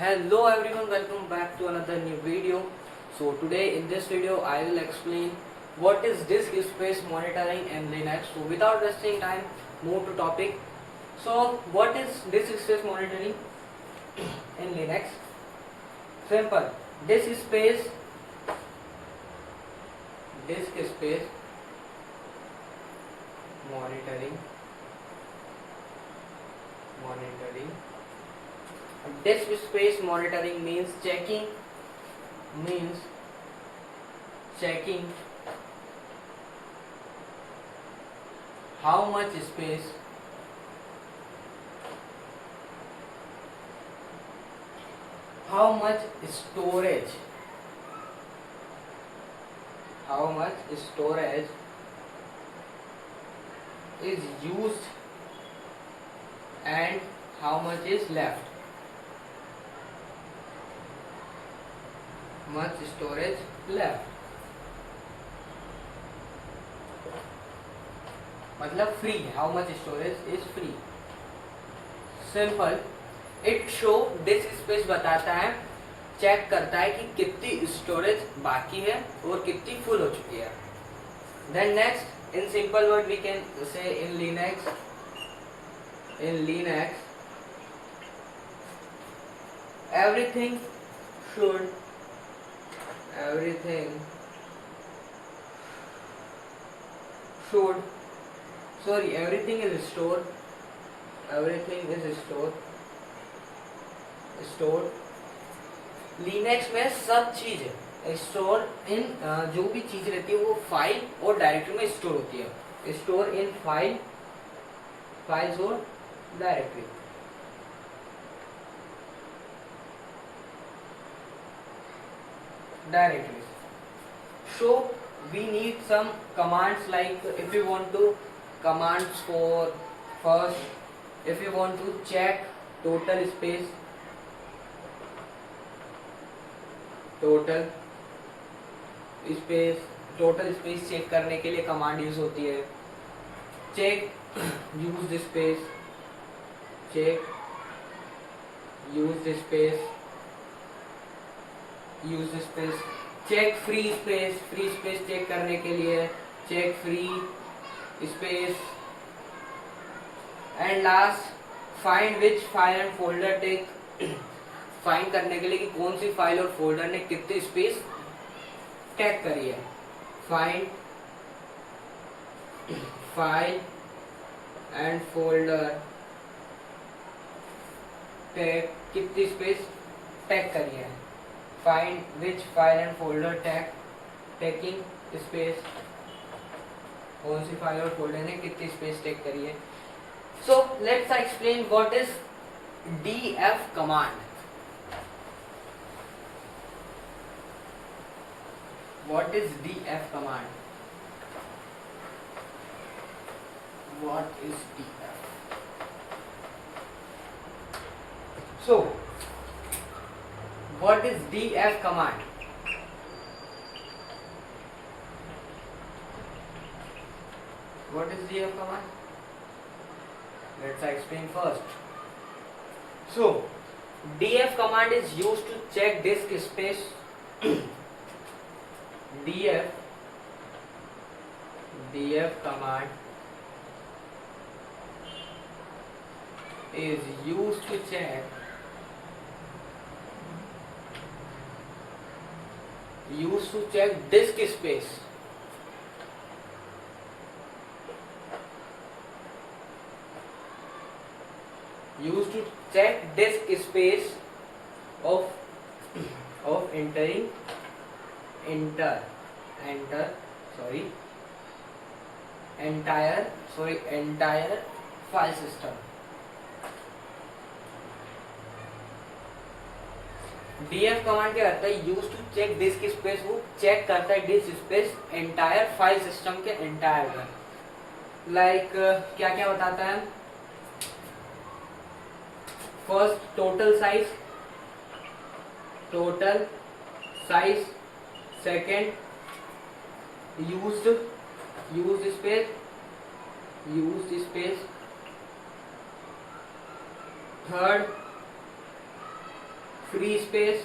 Hello everyone, welcome back to another new video. So today in this video I will explain what is disk space monitoring in Linux. So without wasting time, move to topic. So what is disk space monitoring in Linux? Simple. Disk space monitoring disk space monitoring means checking how much space how much storage is used and how much is left. Much storage left मतलब free, how much storage is free. Simple. It show disc space बताता है, check करता है कि कितनी storage बाकी है और कितनी फुल हो चुकी है. Then next, in simple word we can say in Linux everything should everything is stored Linux में सब चीज स्टोर इन जो भी चीज रहती है वो फाइल और डायरेक्टरी में स्टोर होती है. स्टोर इन फाइल्स और directory. So we need some commands, like if you want to commands for first, if you want to check total space check करने के लिए कमांड यूज होती है. Check used space. Check free space check करने के लिए check free space. And last, find which file and folder take. Find करने के लिए कि कौन सी फाइल और फोल्डर ने कितनी स्पेस टेक करी है. Find file and folder take कितनी स्पेस टेक करी है. Find which file and folder taking space. कौन सी फाइल और फोल्डर ने कितनी स्पेस टेक करी है. So let's explain what is df command. What is df command? What is df? So what is df command? Let's explain first. So df command is used to check disk space. df command is used to check disk space. Used to check disk space of entire file system. df command क्या करता है? Use to check disk space. वो check करता है disk space entire file system के entire में. Like क्या क्या बताता है? First, total size. Second, used space. Third, free space,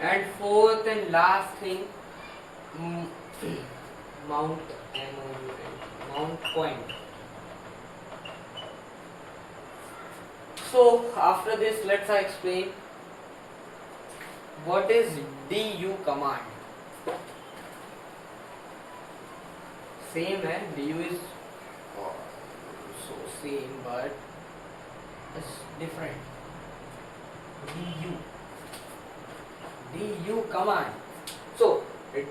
and fourth and last thing, mount mount point. So after this, let's explain what is du command. Same है, du is so same but it's different. du command. So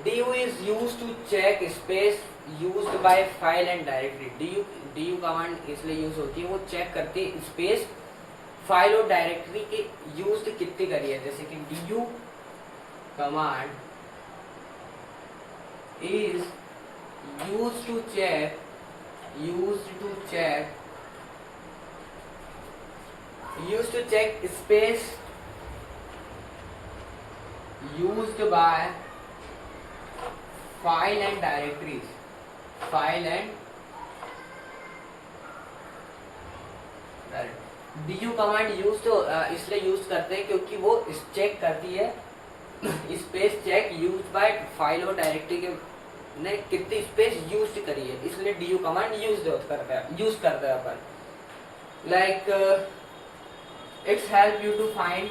du is used to check space used by file and directory. du command इसलिए use होती है, वो check करती है space file और directory के used कितनी करी है. जैसे कि du command is used to check space used by file and directories. du command use तो इसलिए यूज करते हैं क्योंकि वो चेक करती है space check use by file और डायरेक्टरी के ने कितनी स्पेस यूज करी है, इसलिए du कमांड यूज करता है अपन. Like it's help you to find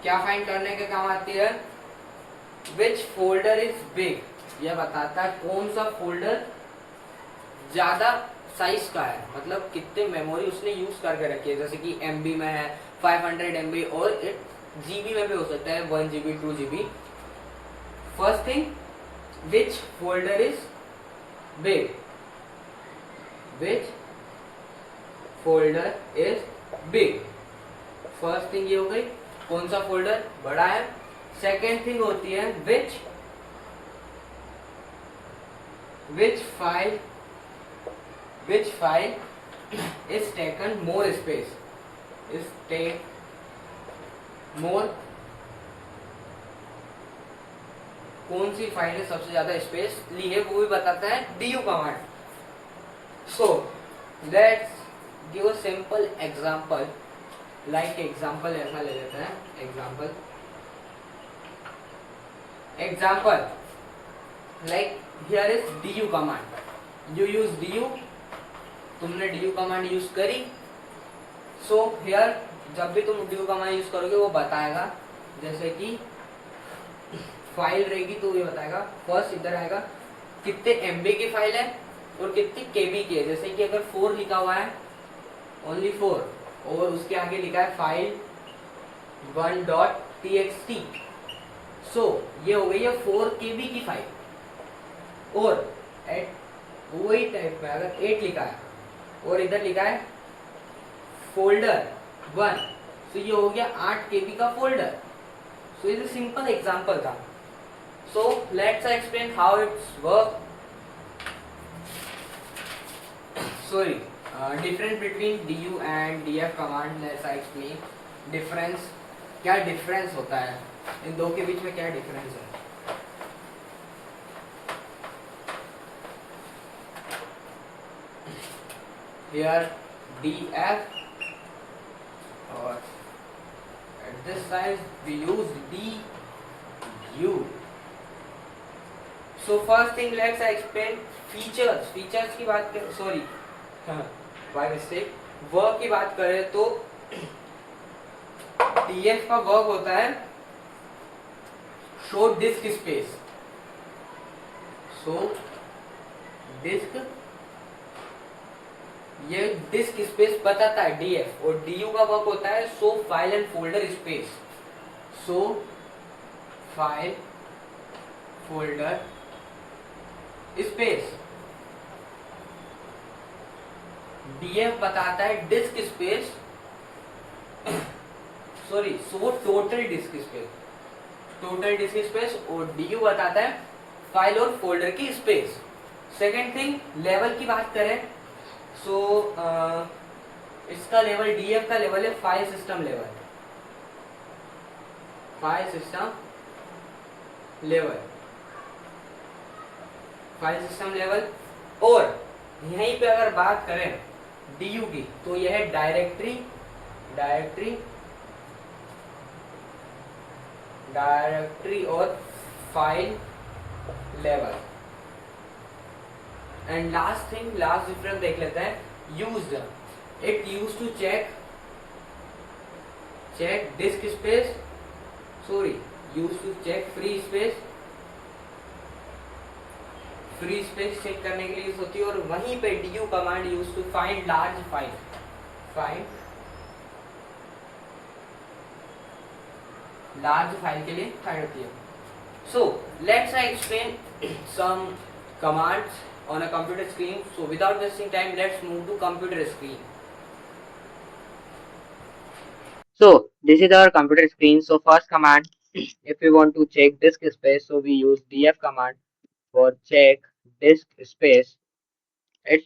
क्या फाइंड करने के काम आती है. विच फोल्डर इज बिग, यह बताता है कौन सा फोल्डर ज्यादा साइज का है, मतलब कितने मेमोरी उसने यूज करके रखी है. जैसे कि MB में है 500 MB और GB में भी हो सकता है 1 GB 2 GB. First thing, which folder is big, first thing ये हो गई, कौन सा फोल्डर बड़ा है. सेकेंड थिंग होती है which file is taken more space, कौन सी फाइल ने सबसे ज्यादा स्पेस ली है, वो भी बताता है du command. So let's give a simple example. Like example ऐसा ले लेते हैं. Example like here is du command. You use du, तुमने du कमांड यूज करी. सो हियर जब भी तुम du कमांड यूज करोगे वो बताएगा, जैसे कि फाइल रहेगी तो ये बताएगा. फर्स्ट इधर आएगा कितने MB की फाइल है और कितनी KB की है. जैसे कि अगर 4 लिखा हुआ है, ओनली 4, और उसके आगे लिखा है फाइल 1.txt. सो ये हो गई है 4 KB की फाइल. और वही टाइप में अगर 8 लिखा है और इधर लिखा है फोल्डर 1, तो ये हो गया 8 KB का folder. So it is simple example था. So let's explain how it's work. Sorry, difference between du and df command. Let's explain difference. क्या डिफरेंस होता है इन दो के बीच में, क्या डिफरेंस है. Here df और at this side we use du. So first thing let's explain features की बात करें, सॉरी बाय मिस्टेक, वर्क की बात करें तो df का वर्क होता है शो डिस्क स्पेस. डिस्क, ये डिस्क स्पेस बताता है df. और du का वर्क होता है show file and folder space. File folder space. df बताता है disk space, sorry so total disc space. और du बताता है फाइल और फोल्डर की स्पेस. सेकेंड थिंग, लेवल की बात करें सो इसका लेवल, df का लेवल है file system level. File system level, file system level. और यहीं पे अगर बात करें DU की, तो यह है डायरेक्टरी, डायरेक्टरी डायरेक्टरी और file level. And last thing, last difference देख लेते हैं, used. It use to check disk space, sorry, use to check free space, free space check करने के लिए यूज होती है। और वहीं पे DU command use to find large file, find large file के लिए फाइंड होती है। So let's explain some commands on a computer screen. So without wasting time, let's move to computer screen. So this is our computer screen. So first command, if we want to check disk space, so we use df command for check disk space. It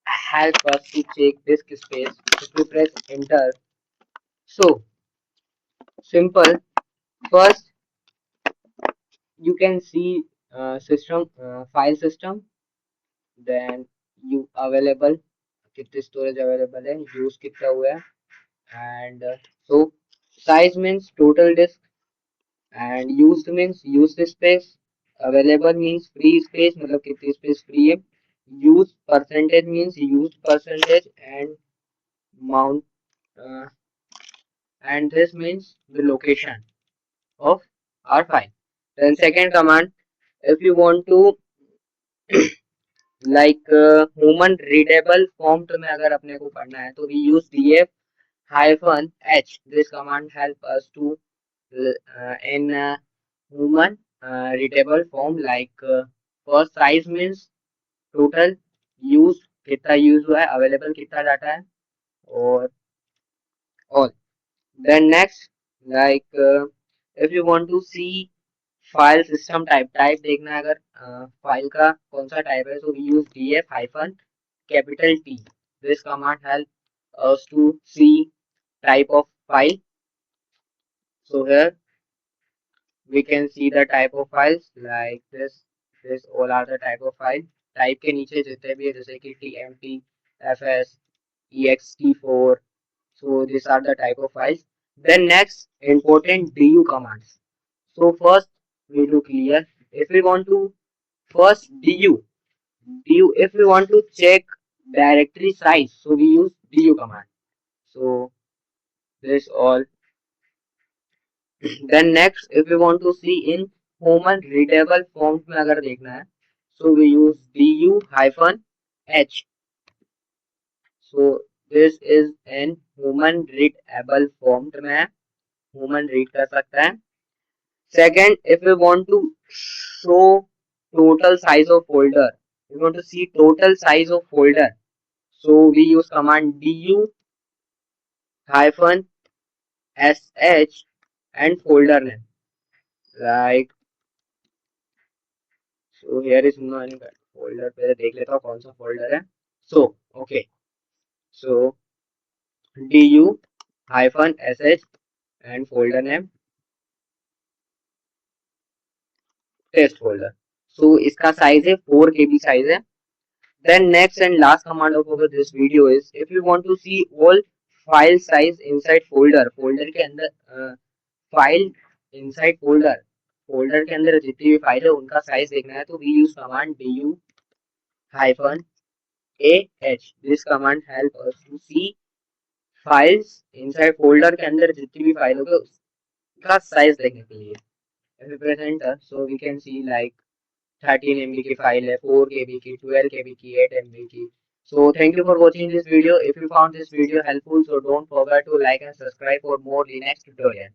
helps us to check disk space. If we press enter, so simple. First you can see system, file system, then you available, कितनी storage available है, use कितना हुआ है, and so size means total disk, and used means used space, available means free space, मतलब कितनी space free है, use percentage means used percentage, and mount, and this means the location of our file. Then second command, if you want to like human readable font में अगर अपने को पढ़ना है, तो we use df hyphen h. This command help us to in human readable form, like first size means total, use कितना use हुआ है, अवेलेबल कितना डाटा है, और all. Then next, like if you want to see file system type, type देखना है अगर file का कौन सा टाइप है, so we use df hyphen capital T. This command help us to see type of file. So here we can see the type of files like this all are the type of file. Type के नीचे जितने भी है, जैसे कि tmp, fs, ext4, so these are the type of files. Then next important du commands. So first we do clear, if we want to first du, if we want to check directory size, so we use du command. So this all. Then next, if we want to see in human readable form में अगर देखना है, so we use du hyphen h. So this is in human readable form में है, human read कर सकता है. Second, if we want to show total size of folder, we want to see total size of folder, so we use command du hyphen sh and folder name, like so here is one folder. पहले देख लेता हूँ कौन सा folder है. So okay, so du hyphen sh and folder name test folder. So इसका size है 4 KB size है. Then next and last command of over this video is, if you want to see all file size inside folder, folder के अंदर file inside folder, folder के अंदर जितनी भी file है उनका साइज देखना है, तो we use command du hyphen ah. This command help us to see files inside folder के अंदर जितनी भी फाइल होगी उसका साइज देखने के लिए. if we press enter, so we can see like 13 MB की फाइल है, 4 KB की, 12 KB की, 8 MB की. So thank you for watching this video. If you found this video helpful, so don't forget to like and subscribe for more Linux tutorial.